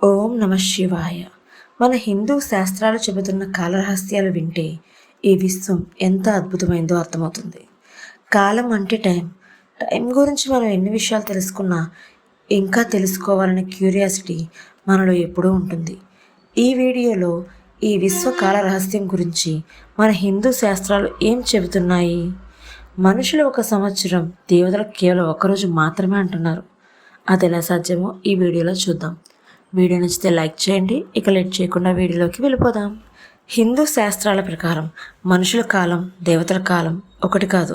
ఓం నమ శివాయ. మన హిందూ శాస్త్రాలు చెబుతున్న కాలరహస్యాలు వింటే ఈ విశ్వం ఎంత అద్భుతమైందో అర్థమవుతుంది. కాలం అంటే టైం గురించి మనం ఎన్ని విషయాలు తెలుసుకున్నా ఇంకా తెలుసుకోవాలనే క్యూరియాసిటీ మనలో ఎప్పుడూ ఉంటుంది. ఈ వీడియోలో ఈ విశ్వ కాల రహస్యం గురించి మన హిందూ శాస్త్రాలు ఏం చెబుతున్నాయి, మనుషులు ఒక సంవత్సరం, దేవతలకు కేవలం ఒక్కరోజు మాత్రమే అంటున్నారు. అది ఎలా సాధ్యమో ఈ వీడియోలో చూద్దాం. వీడియో నచ్చితే లైక్ చేయండి. ఇక లేట్ చేయకుండా వీడియోలోకి వెళ్ళిపోదాం. హిందూ శాస్త్రాల ప్రకారం మనుషుల కాలం, దేవతల కాలం ఒకటి కాదు.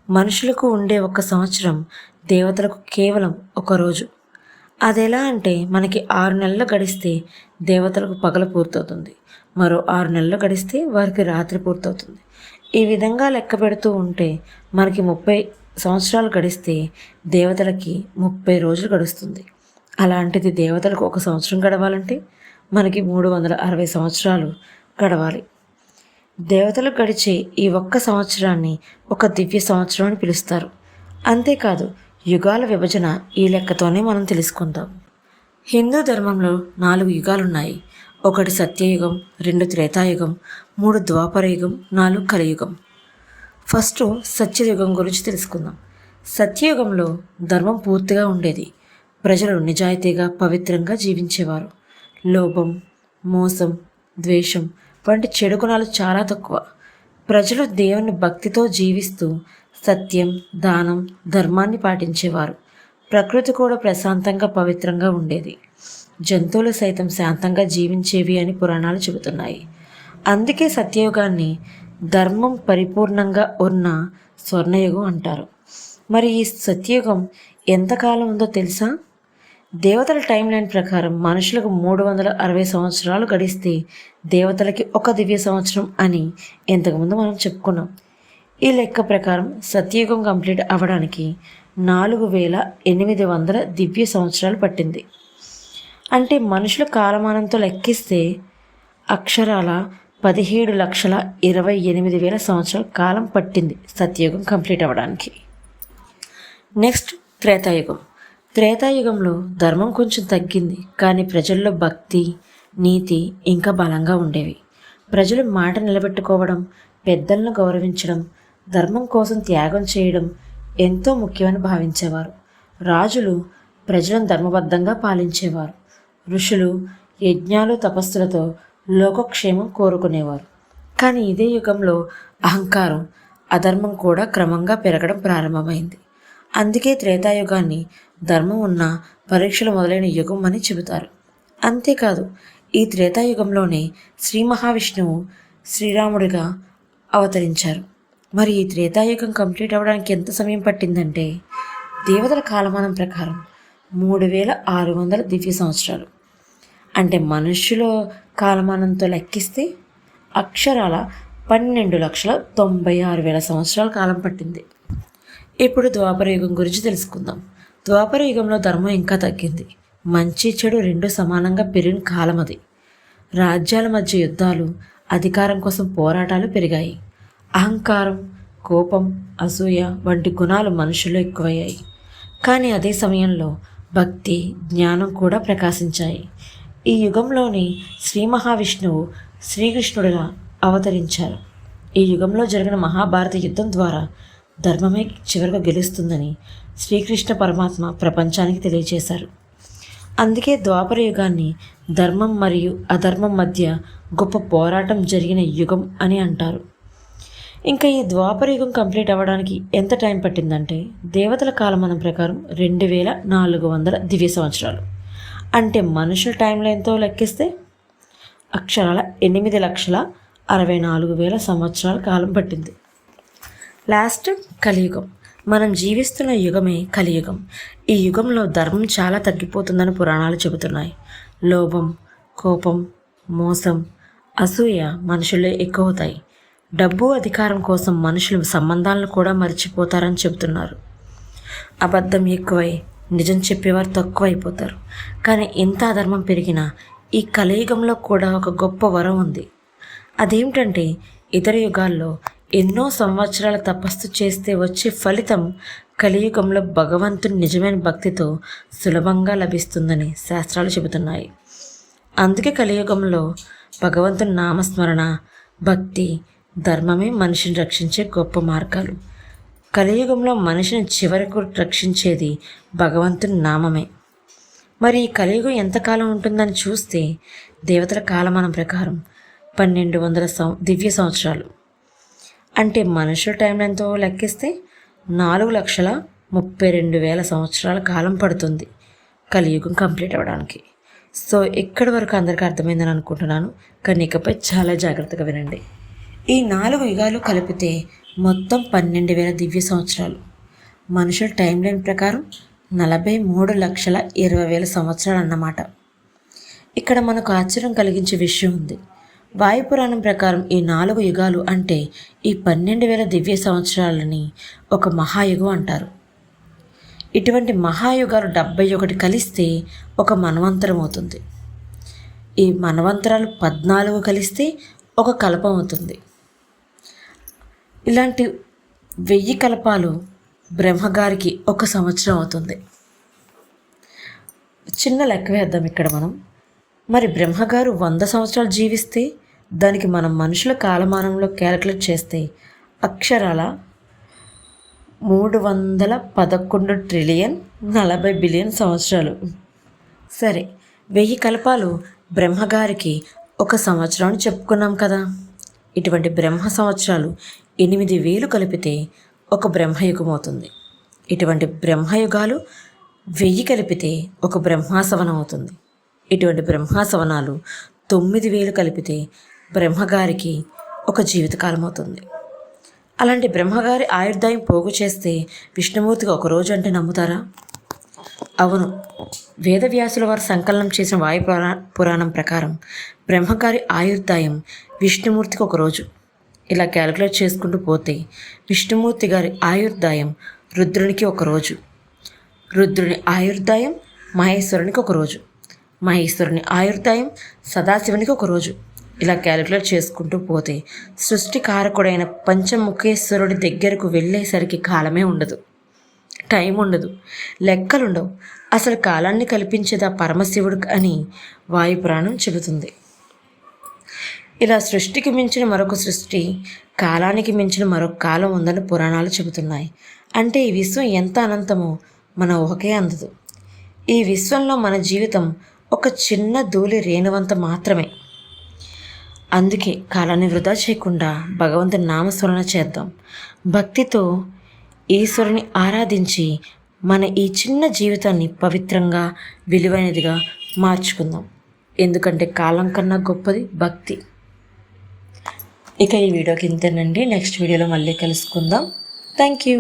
మనుషులకు ఉండే ఒక సంవత్సరం, దేవతలకు కేవలం ఒక రోజు. అదెలా అంటే, మనకి 6 నెలలు గడిస్తే దేవతలకు పగలు పూర్తవుతుంది, మరో 6 నెలలు గడిస్తే వారికి రాత్రి పూర్తవుతుంది. ఈ విధంగా లెక్క పెడుతూ ఉంటే మనకి 30 సంవత్సరాలు గడిస్తే దేవతలకి 30 రోజులు గడుస్తుంది. అలాంటిది దేవతలకు ఒక సంవత్సరం గడవాలంటే మనకి 360 సంవత్సరాలు గడవాలి. దేవతలకు గడిచే ఈ ఒక్క సంవత్సరాన్ని ఒక దివ్య సంవత్సరం అని పిలుస్తారు. అంతేకాదు, యుగాల విభజన ఈ లెక్కతోనే మనం తెలుసుకుందాం. హిందూ ధర్మంలో 4 యుగాలున్నాయి. 1 సత్యయుగం, 2 త్రేతాయుగం, 3 ద్వాపరయుగం, 4 కలియుగం. ఫస్ట్ సత్యయుగం గురించి తెలుసుకుందాం. సత్యయుగంలో ధర్మం పూర్తిగా ఉండేది. ప్రజలు నిజాయితీగా, పవిత్రంగా జీవించేవారు. లోభం, మోసం, ద్వేషం వంటి చెడు గుణాలు చాలా తక్కువ. ప్రజలు దేవుని భక్తితో జీవిస్తూ సత్యం, దానం, ధర్మాన్ని పాటించేవారు. ప్రకృతి కూడా ప్రశాంతంగా, పవిత్రంగా ఉండేది. జంతువులు సైతం శాంతంగా జీవించేవి అని పురాణాలు చెబుతున్నాయి. అందుకే సత్యయుగాన్ని ధర్మం పరిపూర్ణంగా ఉన్న స్వర్ణయుగం అంటారు. మరి ఈ సత్యయుగం ఎంతకాలం ఉందో తెలుసా? దేవతల టైం లైన్ ప్రకారం మనుషులకు 360 సంవత్సరాలు గడిస్తే దేవతలకి ఒక దివ్య సంవత్సరం అని ఇంతకుముందు మనం చెప్పుకున్నాం. ఈ లెక్క ప్రకారం సత్యయుగం కంప్లీట్ అవ్వడానికి 4800 దివ్య సంవత్సరాలు పట్టింది. అంటే మనుషుల కాలమానంతో లెక్కిస్తే అక్షరాల 17,28,000 సంవత్సరాల కాలం పట్టింది సత్యయుగం కంప్లీట్ అవ్వడానికి. నెక్స్ట్ త్రేతాయుగం. త్రేతాయుగంలో ధర్మం కొంచెం తగ్గింది, కానీ ప్రజల్లో భక్తి, నీతి ఇంకా బలంగా ఉండేవి. ప్రజలు మాట నిలబెట్టుకోవడం, పెద్దలను గౌరవించడం, ధర్మం కోసం త్యాగం చేయడం ఎంతో ముఖ్యమని భావించేవారు. రాజులు ప్రజలను ధర్మబద్ధంగా పాలించేవారు. ఋషులు యజ్ఞాలు, తపస్సులతో లోకక్షేమం కోరుకునేవారు. కానీ ఇదే యుగంలో అహంకారం, అధర్మం కూడా క్రమంగా పెరగడం ప్రారంభమైంది. అందుకే త్రేతాయుగాన్ని ధర్మం ఉన్న, పరీక్షలు మొదలైన యుగం అని చెబుతారు. అంతేకాదు, ఈ త్రేతాయుగంలోనే శ్రీ మహావిష్ణువు శ్రీరాముడిగా అవతరించారు. మరి ఈ త్రేతాయుగం కంప్లీట్ అవ్వడానికి ఎంత సమయం పట్టిందంటే, దేవతల కాలమానం ప్రకారం 3600 దివ్య సంవత్సరాలు. అంటే మనుష్యుల కాలమానంతో లెక్కిస్తే అక్షరాల 12,96,000 సంవత్సరాల కాలం పట్టింది. ఇప్పుడు ద్వాపరయుగం గురించి తెలుసుకుందాం. ద్వాపరయుగంలో ధర్మం ఇంకా తగ్గింది. మంచి, చెడు రెండు సమానంగా పెరిగిన కాలం అది. రాజ్యాల మధ్య యుద్ధాలు, అధికారం కోసం పోరాటాలు పెరిగాయి. అహంకారం, కోపం, అసూయ వంటి గుణాలు మనుషుల్లో ఎక్కువయ్యాయి. కానీ అదే సమయంలో భక్తి, జ్ఞానం కూడా ప్రకాశించాయి. ఈ యుగంలోని శ్రీ మహావిష్ణువు శ్రీకృష్ణుడిగా అవతరించారు. ఈ యుగంలో జరిగిన మహాభారత యుద్ధం ద్వారా ధర్మమే చివరిగా గెలుస్తుందని శ్రీకృష్ణ పరమాత్మ ప్రపంచానికి తెలియజేశారు. అందుకే ద్వాపర యుగాన్ని ధర్మం మరియు అధర్మం మధ్య గొప్ప పోరాటం జరిగిన యుగం అని అంటారు. ఇంకా ఈ ద్వాపర యుగం కంప్లీట్ అవ్వడానికి ఎంత టైం పట్టిందంటే, దేవతల కాలమానం ప్రకారం 2400 దివ్య సంవత్సరాలు. అంటే మనుషుల టైం లైన్తో లెక్కిస్తే అక్షరాల 8,64,000 సంవత్సరాల కాలం పట్టింది. లాస్ట్ కలియుగం. మనం జీవిస్తున్న యుగమే కలియుగం. ఈ యుగంలో ధర్మం చాలా తగ్గిపోతుందని పురాణాలు చెబుతున్నాయి. లోభం, కోపం, మోసం, అసూయ మనుషుల్లో ఎక్కువవుతాయి. డబ్బు, అధికారం కోసం మనుషులు సంబంధాలను కూడా మర్చిపోతారని చెబుతున్నారు. అబద్ధం ఎక్కువై నిజం చెప్పేవారు తక్కువైపోతారు. కానీ ఇంత అధర్మం పెరిగినా ఈ కలియుగంలో కూడా ఒక గొప్ప వరం ఉంది. అదేమిటంటే, ఇతర యుగాల్లో ఎన్నో సంవత్సరాల తపస్సు చేస్తే వచ్చే ఫలితం కలియుగంలో భగవంతుని నిజమైన భక్తితో సులభంగా లభిస్తుందని శాస్త్రాలు చెబుతున్నాయి. అందుకే కలియుగంలో భగవంతుని నామస్మరణ, భక్తి, ధర్మమే మనిషిని రక్షించే గొప్ప మార్గాలు. కలియుగంలో మనిషిని చివరకు రక్షించేది భగవంతుని నామమే. మరి ఈ కలియుగం ఎంతకాలం ఉంటుందని చూస్తే దేవతల కాలమానం ప్రకారం 1200 దివ్య సంవత్సరాలు. అంటే మనుషుల టైం ఎంతో లెక్కిస్తే 4,32,000 సంవత్సరాల కాలం పడుతుంది కలియుగం కంప్లీట్ అవ్వడానికి. సో ఇక్కడి వరకు అందరికీ అర్థమైందని అనుకుంటున్నాను, కానీ ఇకపై చాలా జాగ్రత్తగా వినండి. ఈ 4 యుగాలు కలిపితే మొత్తం 12,000 దివ్య సంవత్సరాలు. మనుషుల టైం లైన్ ప్రకారం 43,20,000 సంవత్సరాలు అన్నమాట. ఇక్కడ మనకు ఆశ్చర్యం కలిగించే విషయం ఉంది. వాయుపురాణం ప్రకారం ఈ 4 యుగాలు అంటే ఈ 12,000 దివ్య సంవత్సరాలని ఒక మహాయుగం అంటారు. ఇటువంటి మహాయుగాలు 71 కలిస్తే ఒక మన్వంతరం అవుతుంది. ఈ మన్వంతరాలు 14 కలిస్తే ఒక కల్పం అవుతుంది. ఇలాంటి 1000 కల్పాలు బ్రహ్మగారికి 1 సంవత్సరం అవుతుంది. చిన్న లెక్క వేద్దాం ఇక్కడ మనం. మరి బ్రహ్మగారు 100 సంవత్సరాలు జీవిస్తే దానికి మనం మనుషుల కాలమానంలో క్యాలిక్యులేట్ చేస్తే అక్షరాల 311 ట్రిలియన్ 40 బిలియన్ సంవత్సరాలు. సరే, 1000 కల్పాలు బ్రహ్మగారికి 1 సంవత్సరం అని చెప్పుకున్నాం కదా. ఇటువంటి బ్రహ్మ సంవత్సరాలు 8,000 కలిపితే ఒక బ్రహ్మయుగం అవుతుంది. ఇటువంటి బ్రహ్మయుగాలు 1000 కలిపితే ఒక బ్రహ్మాసవనం అవుతుంది. ఇటువంటి బ్రహ్మాసవనాలు 9,000 కలిపితే బ్రహ్మగారికి ఒక జీవితకాలం అవుతుంది. అలాంటి బ్రహ్మగారి ఆయుర్దాయం పోగు చేస్తే విష్ణుమూర్తిగా ఒక రోజు అంటే నమ్ముతారా? అవును, వేదవ్యాసుల వారు సంకలనం చేసిన వాయు పురాణం ప్రకారం బ్రహ్మగారి ఆయుర్దాయం విష్ణుమూర్తికి ఒక రోజు. ఇలా క్యాలిక్యులేట్ చేసుకుంటూ పోతే విష్ణుమూర్తి గారి ఆయుర్దాయం రుద్రునికి ఒక రోజు, రుద్రుని ఆయుర్దాయం మహేశ్వరునికి ఒక రోజు, మహేశ్వరుని ఆయుర్దాయం సదాశివునికి ఒక రోజు. ఇలా క్యాలిక్యులేట్ చేసుకుంటూ పోతే సృష్టికారకుడైన పంచముఖేశ్వరుడి దగ్గరకు వెళ్ళేసరికి కాలమే ఉండదు, టైం ఉండదు, లెక్కలుండవు. అసలు కాలాన్ని కల్పించేదా పరమశివుడు అని వాయుపురాణం చెబుతుంది. ఇలా సృష్టికి మించిన మరొక సృష్టి, కాలానికి మించిన మరొక కాలం ఉందని పురాణాలు చెబుతున్నాయి. అంటే ఈ విశ్వం ఎంత అనంతమో మన ఊహకే అందదు. ఈ విశ్వంలో మన జీవితం ఒక చిన్న ధూళి రేణువంత మాత్రమే. అందుకే కాలాన్ని వృధా చేయకుండా భగవంతుని నామస్మరణ చేద్దాం. భక్తితో ఈశ్వరుని ఆరాధించి మన ఈ చిన్న జీవితాన్ని పవిత్రంగా, విలువైనదిగా మార్చుకుందాం. ఎందుకంటే కాలం కన్నా గొప్పది భక్తి. ఇక ఈ వీడియోకి ఇంతేనండి. నెక్స్ట్ వీడియోలో మళ్ళీ కలుసుకుందాం. Thank you.